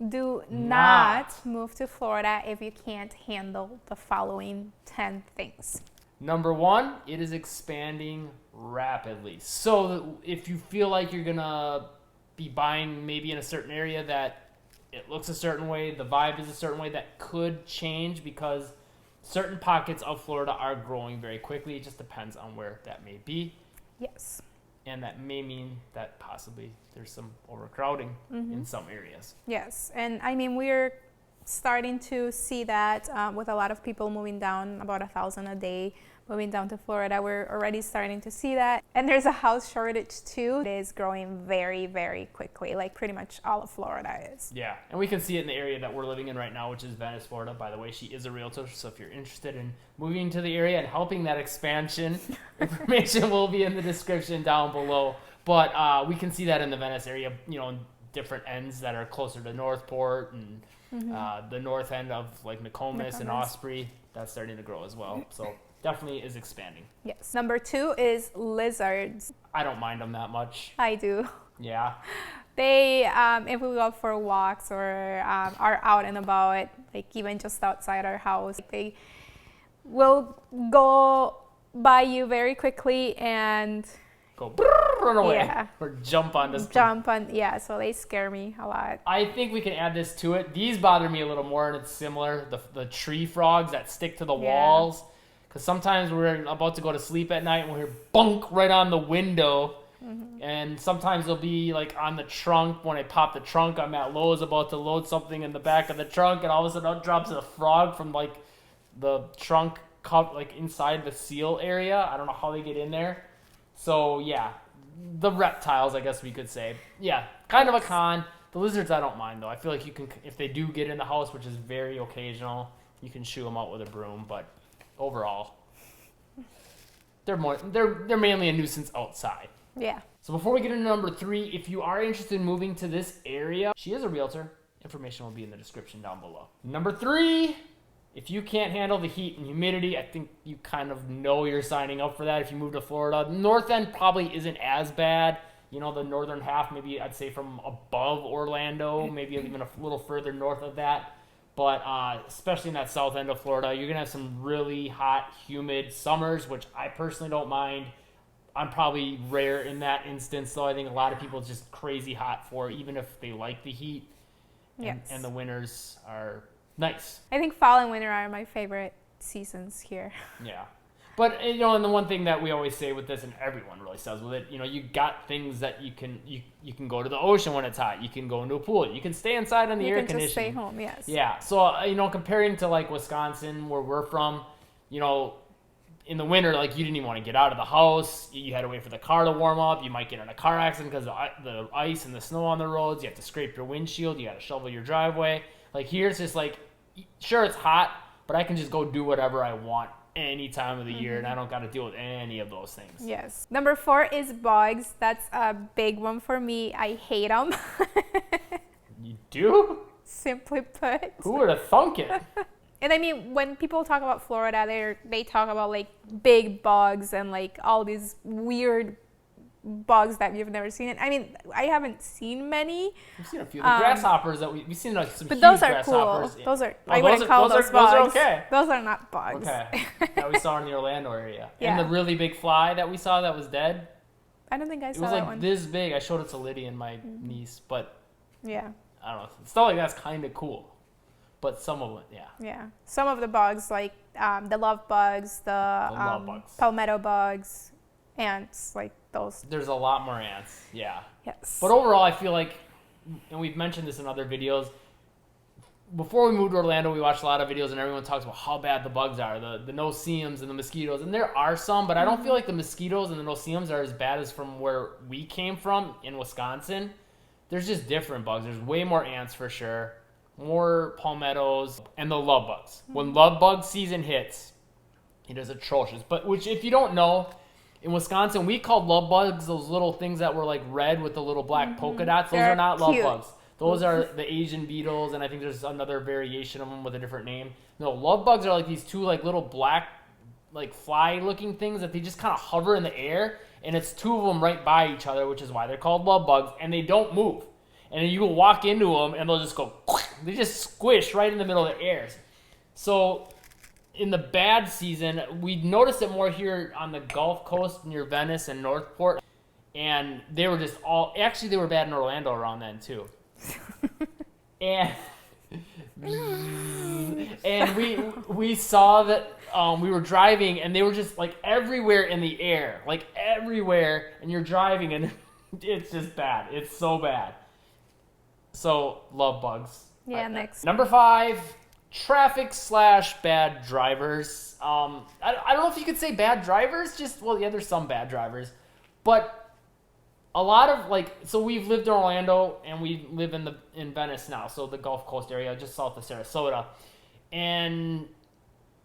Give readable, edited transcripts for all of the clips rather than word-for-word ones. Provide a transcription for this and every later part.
Do not move to Florida if you can't handle the following 10 things. Number one, it is expanding rapidly. So if you feel like you're going to be buying maybe in a certain area that it looks a certain way, the vibe is a certain way, that could change because certain pockets of Florida are growing very quickly. It just depends on where that may be. Yes. And that may mean that possibly there's some overcrowding in some areas. Yes. And I mean, we're starting to see that with a lot of people moving down, about 1,000 a day, moving down to Florida. We're already starting to see that. And there's a house shortage too. It is growing very, very quickly, like pretty much all of Florida is. Yeah, and we can see it in the area that we're living in right now, which is Venice, Florida. By the way, she is a realtor, so if you're interested in moving to the area and helping that expansion, information will be in the description down below. But we can see that in the Venice area, you know, in different ends that are closer to Northport and the north end of like Nokomis and Osprey. That's starting to grow as well. So definitely is expanding. Yes. Number 2 is lizards. I don't mind them that much. I do. Yeah. They, if we go for walks or are out and about, like even just outside our house, they will go by you very quickly and go run away. Yeah. Or jump on this. Yeah, so they scare me a lot. I think we can add this to it. These bother me a little more, and it's similar. The tree frogs that stick to the walls. Because sometimes we're about to go to sleep at night and we'll hear bunk right on the window. And sometimes they'll be like on the trunk. When I pop the trunk, I'm at Lowe's about to load something in the back of the trunk, and all of a sudden out drops a frog from like the trunk cup, like inside the seal area. I don't know how they get in there. So yeah, the reptiles, I guess we could say. Yeah, kind of a con. The lizards I don't mind though. I feel like you can, if they do get in the house, which is very occasional, you can shoo them out with a broom. But overall, they're mainly a nuisance outside. Yeah. So before we get into number 3, if you are interested in moving to this area, she is a realtor. Information will be in the description down below. Number 3, if you can't handle the heat and humidity, I think you kind of know you're signing up for that if you move to Florida. North end probably isn't as bad. You know, the northern half, maybe I'd say from above Orlando, maybe even a little further north of that. But especially in that south end of Florida, you're going to have some really hot, humid summers, which I personally don't mind. I'm probably rare in that instance, though. I think a lot of people just crazy hot for, even if they like the heat. And the winters are nice. I think fall and winter are my favorite seasons here. Yeah. But, you know, and the one thing that we always say with this, and everyone really says with it, you know, you got things that you can go to the ocean when it's hot. You can go into a pool. You can stay inside on the air conditioning. You can just stay home, yes. Yeah. So, you know, comparing to, like, Wisconsin, where we're from, you know, in the winter, like, you didn't even want to get out of the house. You had to wait for the car to warm up. You might get in a car accident because of the ice and the snow on the roads. You have to scrape your windshield. You got to shovel your driveway. Like, here it's just like, sure, it's hot, but I can just go do whatever I want any time of the year, and I don't got to deal with any of those things. Yes. Number 4 is bugs. That's a big one for me. I hate them. You do? Simply put. Who would have thunk it? And I mean, when people talk about Florida, they talk about like big bugs and like all these weird bugs that you've never seen. And I mean, I haven't seen many. We've seen a few. The grasshoppers that we've seen, like some but huge those are grasshoppers. cool. Those are, Oh, I wouldn't call those bugs. Those are okay. Those are not bugs. Okay. That we saw in the Orlando area. Yeah. And the really big fly that we saw that was dead. I don't think I saw that one. It was like this big. I showed it to Liddy and my niece, but yeah, I don't know. Stuff like that's kind of cool. But some of it, yeah. Yeah. Some of the bugs, like the love bugs, the palmetto bugs, ants, like those. There's a lot more ants, yeah. Yes. But overall, I feel like, and we've mentioned this in other videos, before we moved to Orlando, we watched a lot of videos and everyone talks about how bad the bugs are, the no-see-ums and the mosquitoes. And there are some, but I don't feel like the mosquitoes and the no-see-ums are as bad as from where we came from in Wisconsin. There's just different bugs. There's way more ants for sure. More palmettos, and the love bugs. When love bug season hits, it is atrocious. But which, if you don't know, in Wisconsin, we called love bugs those little things that were like red with the little black polka dots. Those are not love bugs. Those are the Asian beetles, and I think there's another variation of them with a different name. No, love bugs are like these two like little black, like fly-looking things that they just kind of hover in the air, and it's two of them right by each other, which is why they're called love bugs, and they don't move. And you will walk into them, and they'll just go, they just squish right in the middle of the airs. So in the bad season, we noticed it more here on the Gulf Coast near Venice and Northport. And they were just actually they were bad in Orlando around then too. And we saw that we were driving, and they were just like everywhere in the air, like everywhere, and you're driving, and it's just bad. It's so bad. So love bugs. Yeah, next. Number 5, traffic / bad drivers. I don't know if you could say bad drivers. There's some bad drivers, but a lot of so we've lived in Orlando and we live in Venice now, so the Gulf Coast area just south of Sarasota, and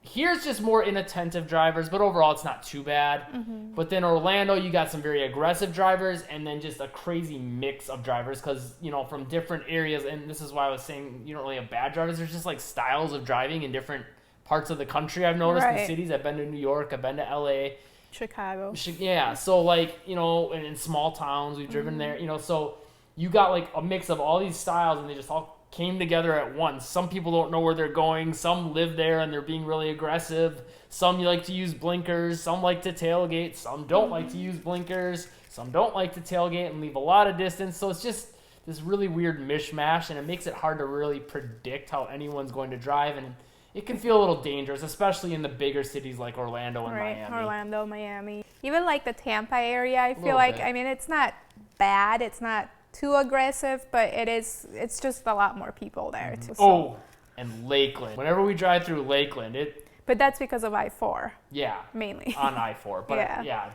here's just more inattentive drivers, but overall it's not too bad. Mm-hmm. But then Orlando, you got some very aggressive drivers, and then just a crazy mix of drivers because from different areas. And this is why I was saying you don't really have bad drivers. There's just styles of driving in different parts of the country. I've noticed in cities. I've been to New York. I've been to LA. Chicago. Yeah, so and in small towns we've driven there, so you got a mix of all these styles, and they just all came together at once. Some people don't know where they're going, some live there and they're being really aggressive, some you like to use blinkers, some like to tailgate, some don't like to use blinkers, some don't like to tailgate and leave a lot of distance. So it's just this really weird mishmash, and it makes it hard to really predict how anyone's going to drive, and it can feel a little dangerous, especially in the bigger cities like Orlando and Miami. Orlando, Miami. Even the Tampa area, I feel like, it's not bad. It's not too aggressive, but it's just a lot more people there too. So. And Lakeland. Whenever we drive through Lakeland, But that's because of I-4. Yeah. Mainly. On I-4. But yeah.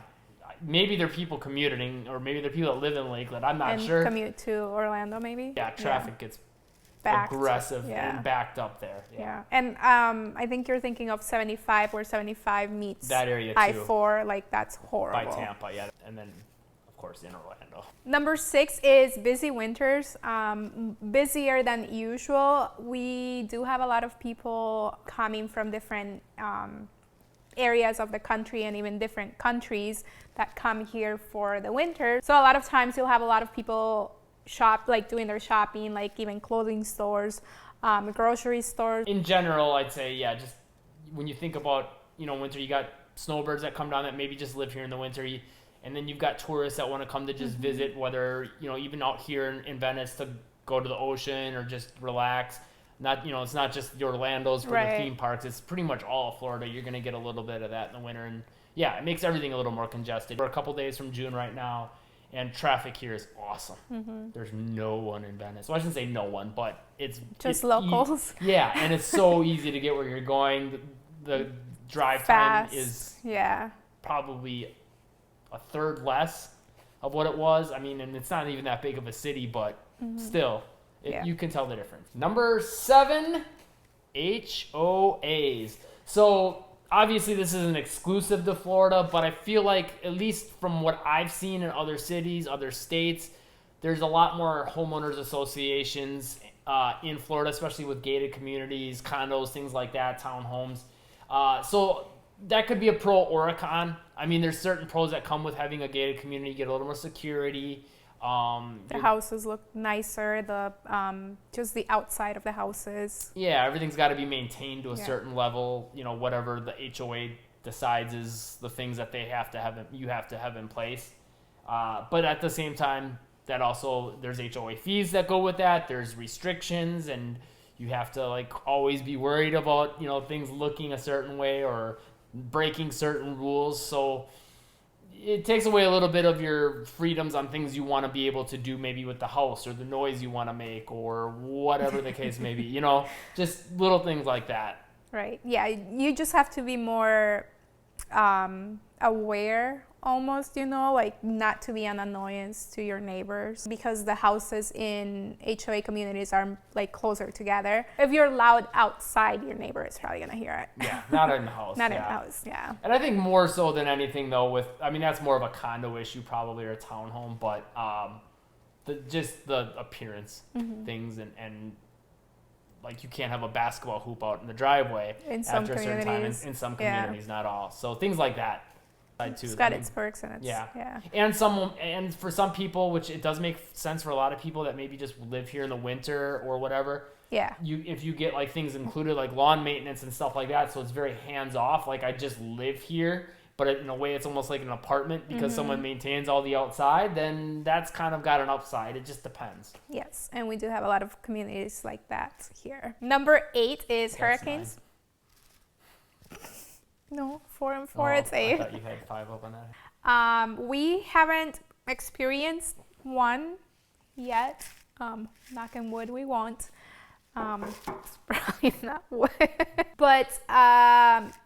Maybe they're people commuting, or maybe they're people that live in Lakeland. I'm not sure. Commute to Orlando, maybe. Yeah, traffic gets backed. Aggressive and backed up there. Yeah. And I think you're thinking of 75, where 75 meets that area too. I-4. That's horrible. By Tampa, yeah. And then, of course, in Orlando. Number 6 is busy winters. Busier than usual. We do have a lot of people coming from different areas of the country, and even different countries that come here for the winter. So a lot of times you'll have a lot of people doing their shopping, even clothing stores, grocery stores. In general, I'd say, just when you think about, winter, you got snowbirds that come down that maybe just live here in the winter, and then you've got tourists that want to come to just visit, whether, even out here in Venice to go to the ocean or just relax. Not, it's not just the Orlando's for the theme parks. It's pretty much all of Florida. You're going to get a little bit of that in the winter, and it makes everything a little more congested. We're a couple days from June right now, and traffic here is awesome. There's no one in Venice. Well, I shouldn't say no one, but it's locals. And it's so easy to get where you're going. The drive time is probably a third less of what it was. And it's not even that big of a city, but still, you can tell the difference. Number 7, HOAs. So obviously this isn't exclusive to Florida, but I feel like, at least from what I've seen in other cities, other states, there's a lot more homeowners associations in Florida, especially with gated communities, condos, things like that, townhomes. So that could be a pro or a con. There's certain pros that come with having a gated community. You get a little more security. The houses look nicer. Just the outside of the houses. Yeah, everything's got to be maintained to a certain level. Whatever the HOA decides is the things that you have to have in place. But at the same time, that also there's HOA fees that go with that. There's restrictions, and you have to always be worried about things looking a certain way or breaking certain rules. So it takes away a little bit of your freedoms on things you want to be able to do, maybe with the house, or the noise you want to make, or whatever the case may be, just little things like that. Right. Yeah. You just have to be more aware, almost, not to be an annoyance to your neighbors, because the houses in HOA communities are closer together. If you're loud outside, your neighbor is probably going to hear it. Yeah, not in the house. Not in the house, yeah. And I think more so than anything, though, that's more of a condo issue probably, or a townhome, but just the appearance things, and you can't have a basketball hoop out in the driveway after a certain time in some communities, not all. So things like that. It's got its perks and its yeah. And for some people, which it does make sense for a lot of people that maybe just live here in the winter or whatever. Yeah. If you get like things included like lawn maintenance and stuff like that, so it's very hands off. Like I just live here, but in a way it's almost like an apartment because someone maintains all the outside. Then that's kind of got an upside. It just depends. Yes, and we do have a lot of communities like that here. Number 8 is hurricanes. 9. No, 4 and 4. It's 8. I thought you had 5 up on that. We haven't experienced one yet. Knock on wood, we won't. It's probably not wood. But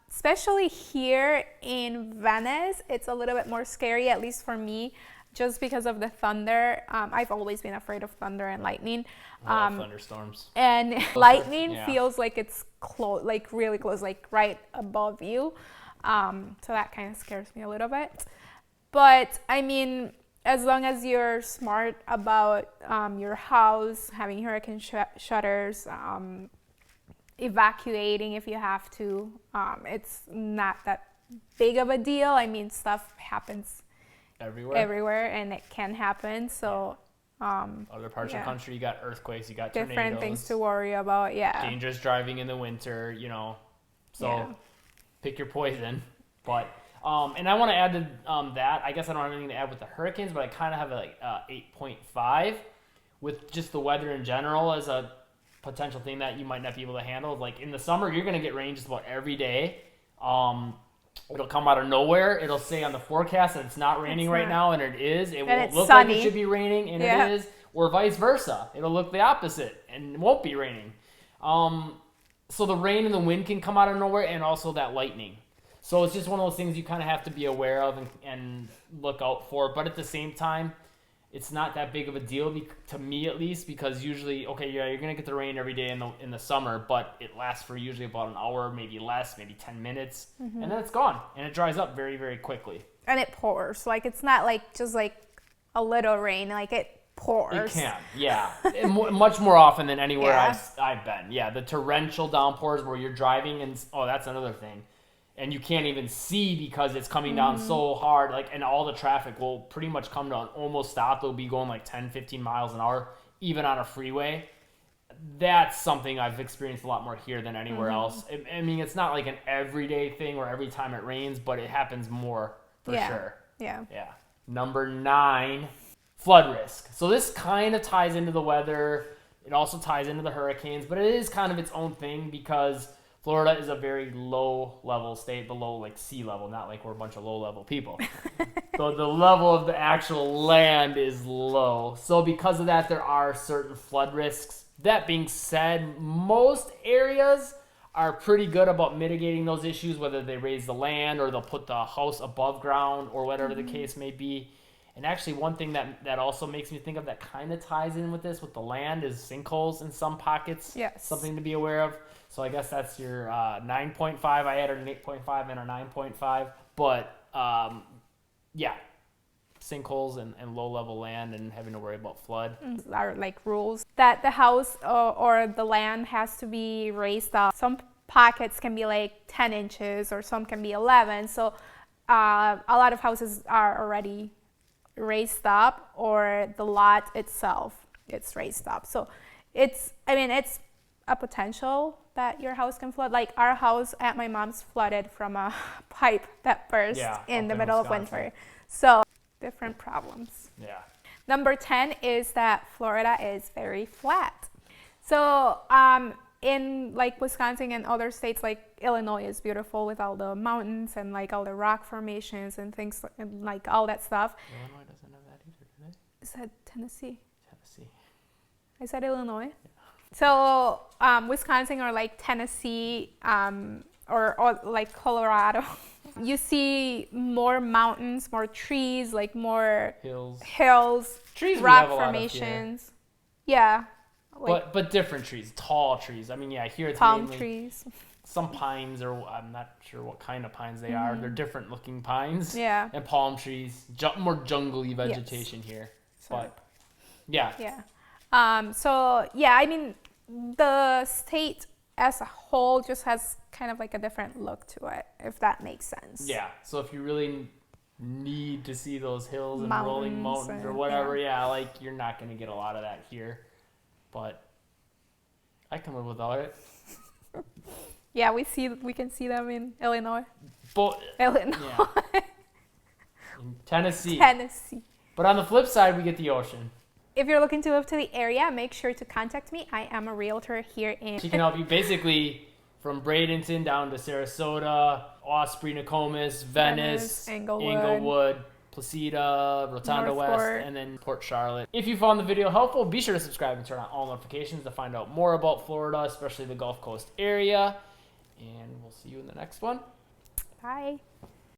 especially here in Venice, it's a little bit more scary, at least for me, just because of the thunder. I've always been afraid of thunder and lightning. Thunderstorms. And lightning feels like it's close, like really close, like right above you. So that kind of scares me a little bit. But I mean, as long as you're smart about your house, having hurricane shutters, evacuating if you have to, it's not that big of a deal. I mean, stuff happens everywhere, and it can happen. So other parts of the country, you got earthquakes, you got different tornadoes, things to worry about. Yeah, dangerous driving in the winter, so pick your poison. But and I want to add to that, I guess I don't have anything to add with the hurricanes, but I kind of have like 8.5 with just the weather in general as a potential thing that you might not be able to handle. Like in the summer, you're going to get rain just about every day. It'll come out of nowhere. It'll say on the forecast that it's not raining right now, and it is. It won't look like it should be raining, and it is. Or vice versa. It'll look the opposite, and it won't be raining. So the rain and the wind can come out of nowhere, and also that lightning. So it's just one of those things you kind of have to be aware of and look out for. But at the same time, it's not that big of a deal, to me at least, because usually, you're going to get the rain every day in the summer, but it lasts for usually about an hour, maybe less, maybe 10 minutes, and then it's gone, and it dries up very, very quickly. And it pours. Like, it's not like just like a little rain. Like, it pours. It can, yeah. Much more often than anywhere I've been. Yeah, the torrential downpours where you're driving, and that's another thing. And you can't even see because it's coming down so hard, and all the traffic will pretty much come to an almost stop. They'll be going like 10, 15 miles an hour, even on a freeway. That's something I've experienced a lot more here than anywhere else. I mean, it's not like an everyday thing or every time it rains, but it happens more for sure. Yeah. Number 9, flood risk. So this kind of ties into the weather. It also ties into the hurricanes, but it is kind of its own thing because Florida is a very low-level state, below like sea level, not like we're a bunch of low-level people. So the level of the actual land is low. So because of that, there are certain flood risks. That being said, most areas are pretty good about mitigating those issues, whether they raise the land or they'll put the house above ground or whatever the case may be. And actually, one thing that also makes me think of that kind of ties in with this, with the land, is sinkholes in some pockets. Yes. Something to be aware of. So I guess that's your 9.5. I added an 8.5 and a 9.5. But, sinkholes and low-level land and having to worry about flood. Are like rules that the house or the land has to be raised up. Some pockets can be like 10 inches or some can be 11. So a lot of houses are already raised up, or the lot itself gets raised up. So it's a potential that your house can flood. Like our house at my mom's flooded from a pipe that burst in the middle of winter. So different problems. Yeah. Number 10 is that Florida is very flat. So in like Wisconsin and other states, like Illinois is beautiful with all the mountains and like all the rock formations and things and like all that stuff. Illinois doesn't have that either, do they? Is that Tennessee? Tennessee. I said Illinois. Yeah. So Wisconsin or like Tennessee or like Colorado, you see more mountains, more trees, like more hills, trees, rock formations. Yeah. Like, but different trees, tall trees. I mean, here it's palm mainly trees. Some pines, or I'm not sure what kind of pines they are. They're different looking pines. Yeah. And palm trees, more jungly vegetation here. But yeah. I mean, the state as a whole just has kind of like a different look to it, if that makes sense. Yeah. So if you really need to see those hills and Mountains rolling mountains or and- whatever. yeah. Yeah, like you're not gonna get a lot of that here, but I can live without it. Yeah, we can see them in Illinois. But Illinois. yeah, in Tennessee. Tennessee. But on the flip side, we get the ocean. If you're looking to move to the area, make sure to contact me. I am a realtor here in... She can help you basically from Bradenton down to Sarasota, Osprey, Nokomis, Venice, Englewood, Placida, Rotunda West, Northport. and then Port Charlotte. If you found the video helpful, be sure to subscribe and turn on all notifications to find out more about Florida, especially the Gulf Coast area. And we'll see you in the next one. Bye.